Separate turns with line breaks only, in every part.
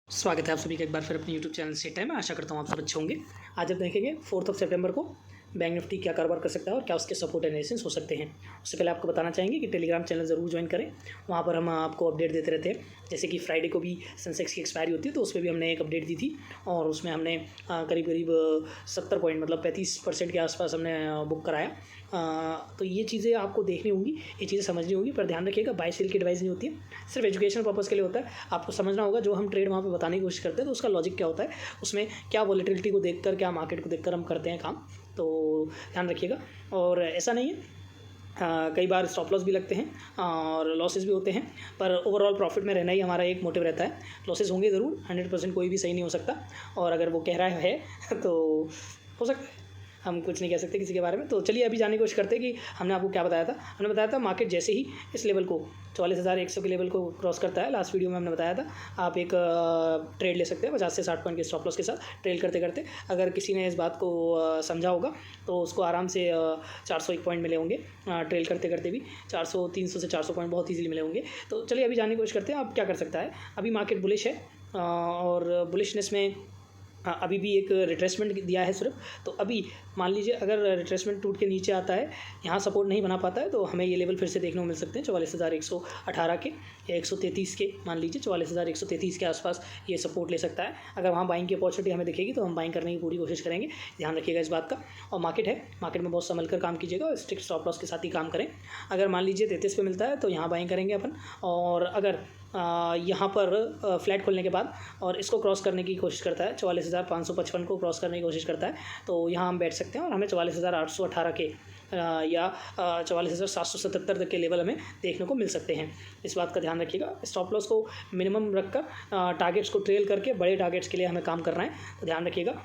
स्वागत है आप सभी का एक बार फिर अपने यूट्यूब चैनल सेट है। मैं आशा करता हूँ आप सब अच्छे होंगे। आज आप देखेंगे 4 सितंबर को बैंक निफ्टी क्या कारोबार कर सकता है और क्या उसके सपोर्ट एनालिसिस हो सकते हैं। उससे पहले आपको बताना चाहेंगे कि टेलीग्राम चैनल ज़रूर ज्वाइन करें। वहाँ पर हम आपको अपडेट देते रहते हैं। जैसे कि फ्राइडे को भी सेंसेक्स की एक्सपायरी होती है, तो उस पर भी हमने एक अपडेट दी थी और उसमें हमने करीब करीब 70 पॉइंट मतलब 35% के आसपास हमने बुक कराया। तो ये चीज़ें आपको देखनी होंगी, ये चीज़ें समझनी होंगी, पर ध्यान रखिएगा बाय सेल की एडवाइस नहीं होती है, सिर्फ एजुकेशन पर्पज़ के लिए होता है। आपको समझना होगा जो हम ट्रेड वहाँ पे बताने की कोशिश करते हैं तो उसका लॉजिक क्या होता है, उसमें क्या वॉलेटिलिटी को देखकर, क्या मार्केट को देखकर हम करते हैं काम, तो ध्यान रखिएगा। और ऐसा नहीं है, कई बार स्टॉप लॉस भी लगते हैं और लॉसेस भी होते हैं, पर ओवरऑल प्रॉफिट में रहना ही हमारा एक मोटिव रहता है। लॉसेस होंगे ज़रूर, 100% कोई भी सही नहीं हो सकता, और अगर वो कह रहा है तो हो सकता है, हम कुछ नहीं कह सकते किसी के बारे में। तो चलिए अभी जानने की कोशिश करते हैं कि हमने आपको क्या बताया था। हमने बताया था मार्केट जैसे ही इस लेवल को 44,100 के लेवल को क्रॉस करता है, लास्ट वीडियो में हमने बताया था, आप एक ट्रेड ले सकते हैं 50 से 60 पॉइंट के स्टॉप लॉस के साथ ट्रेड करते करते। अगर किसी ने इस बात को समझा होगा तो उसको आराम से 401 पॉइंट मिले होंगे ट्रेड करते करते भी। 400 300 से 400 पॉइंट बहुत ईजिली मिले होंगे। तो चलिए अभी जानने की कोशिश करते हैं आप क्या कर सकता है। अभी मार्केट बुलिश है और बुलिशनेस में अभी भी एक रिट्रेसमेंट दिया है सिर्फ। तो अभी मान लीजिए अगर रिट्रेसमेंट टूट के नीचे आता है, यहाँ सपोर्ट नहीं बना पाता है, तो हमें ये लेवल फिर से देखने को मिल सकते हैं 44,118 के या 133 के। मान लीजिए 44,133 के आसपास ये सपोर्ट ले सकता है। अगर वहाँ बाइंग की अपॉर्चुनिटी हमें दिखेगी तो हम बाइंग करने की पूरी कोशिश करेंगे, ध्यान रखिएगा इस बात का। और मार्केट है, मार्केट में बहुत संभल कर काम कीजिएगा और स्ट्रिक्ट स्टॉप लॉस के साथ ही काम करें। अगर मान लीजिए 33 पे मिलता है तो यहाँ बाइंग करेंगे अपन, और अगर यहाँ पर फ्लैट खोलने के बाद और इसको क्रॉस करने की कोशिश करता है, 44,555 को क्रॉस करने की कोशिश करता है, तो यहाँ हम बैठ सकते हैं और हमें 44,818 के या 44,777 तक के लेवल हमें देखने को मिल सकते हैं। इस बात का ध्यान रखिएगा। स्टॉप लॉस को मिनिमम रखकर टारगेट्स को ट्रेल करके बड़े टारगेट्स के लिए हमें काम करना है, तो ध्यान रखिएगा।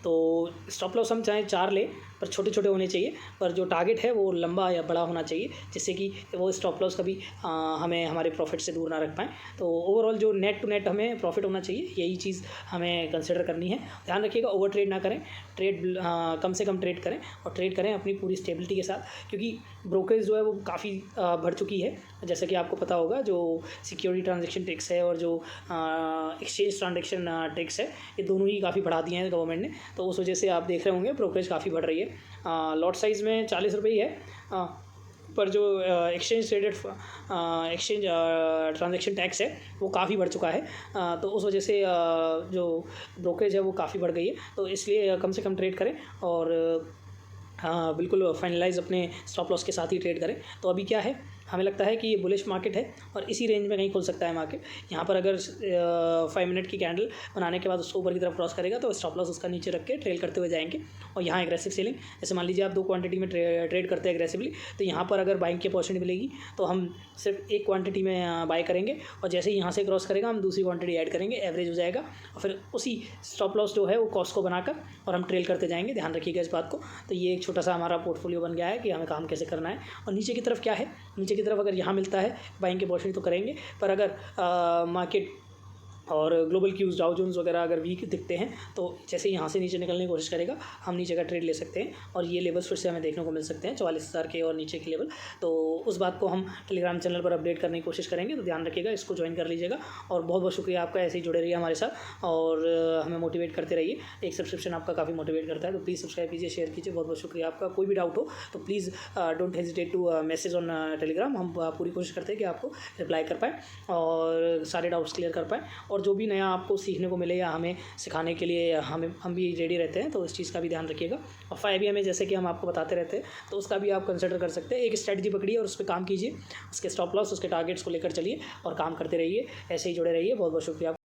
तो स्टॉप लॉस हम चाहे 4 लें, पर छोटे छोटे होने चाहिए, पर जो टारगेट है वो लंबा या बड़ा होना चाहिए, जिससे कि वो स्टॉप लॉस कभी हमें हमारे प्रॉफिट से दूर ना रख पाएँ। तो ओवरऑल जो नेट टू नेट हमें प्रॉफिट होना चाहिए, यही चीज़ हमें कंसिडर करनी है। ध्यान रखिएगा ओवर ट्रेड ना करें, ट्रेड कम से कम ट्रेड करें और ट्रेड करें अपनी पूरी स्टेबिलिटी के साथ, क्योंकि ब्रोकरेज जो है वो काफ़ी बढ़ चुकी है। जैसे कि आपको पता होगा जो सिक्योरिटी ट्रांजेक्शन टैक्स है और जो एक्सचेंज ट्रांजेक्शन टैक्स है, ये दोनों ही काफ़ी बढ़ा दिए हैं गवर्नमेंट ने। तो उस वजह से आप देख रहे होंगे ब्रोकरेज काफ़ी बढ़ रही है। लॉट साइज़ में 40 रुपये ही है, पर जो exchange traded exchange transaction tax है वो काफ़ी बढ़ चुका है। तो उस वजह से जो ब्रोकरेज है वो काफ़ी बढ़ गई है। तो इसलिए कम से कम ट्रेड करें और बिल्कुल फाइनलाइज़ अपने स्टॉप लॉस के साथ ही ट्रेड करें। तो अभी क्या है, हमें लगता है कि ये बुलिश मार्केट है और इसी रेंज में कहीं खुल सकता है मार्केट। यहाँ पर अगर 5 मिनट की कैंडल बनाने के बाद उसको ऊपर की तरफ क्रॉस करेगा तो स्टॉप लॉस उसका नीचे रख के ट्रेल करते हुए जाएंगे। और यहाँ एग्रेसिव सेलिंग, जैसे मान लीजिए आप 2 क्वांटिटी में ट्रेड करते हैं एग्रेसिवली, तो यहाँ पर अगर बाइंग की अपॉर्चुनिटी मिलेगी तो हम सिर्फ एक क्वान्टिटी में बाय करेंगे, और जैसे ही यहाँ से क्रॉस करेगा हम दूसरी क्वान्टिटी ऐड करेंगे, एवरेज हो जाएगा, और फिर उसी स्टॉप लॉस जो है वो कॉस्ट को बनाकर और हम ट्रेल करते जाएंगे। ध्यान रखिएगा इस बात को। तो ये एक छोटा सा हमारा पोर्टफोलियो बन गया है कि हमें काम कैसे करना है। और नीचे की तरफ क्या है, नीचे की तरफ अगर यहाँ मिलता है बाइंग के अपॉर्चुनिटी तो करेंगे, पर अगर मार्केट और ग्लोबल क्यूज डाउ जोन्स वगैरह अगर वीक दिखते हैं तो जैसे यहाँ से नीचे निकलने की कोशिश करेगा, हम नीचे का ट्रेड ले सकते हैं और ये लेवल्स फिर से हमें देखने को मिल सकते हैं 44,000 के और नीचे के लेवल। तो उस बात को हम टेलीग्राम चैनल पर अपडेट करने की कोशिश करेंगे, तो ध्यान रखिएगा, इसको ज्वाइन कर लीजिएगा। और बहुत बहुत शुक्रिया आपका, ऐसे ही जुड़े रहिए हमारे साथ और हमें मोटिवेट करते रहिए। एक सब्सक्रिप्शन आपका काफ़ी मोटिवेट करता है, तो प्लीज़ सब्सक्राइब कीजिए, शेयर कीजिए। बहुत बहुत शुक्रिया आपका। कोई भी डाउट हो तो please don't hesitate to message on Telegram. हम पूरी कोशिश करते हैं कि आपको रिप्लाई कर पाएँ और सारे डाउट्स क्लियर कर पाएँ, और जो भी नया आपको सीखने को मिले या हमें सिखाने के लिए हम भी रेडी रहते हैं, तो इस चीज़ का भी ध्यान रखिएगा। और 5 में जैसे कि हम आपको बताते रहते हैं, तो उसका भी आप कंसिडर कर सकते हैं। एक स्ट्रैटेजी पकड़िए और उस पर काम कीजिए, उसके स्टॉप लॉस, उसके टारगेट्स को लेकर चलिए और काम करते रहिए। ऐसे ही जुड़े रहिए। बहुत बहुत शुक्रिया।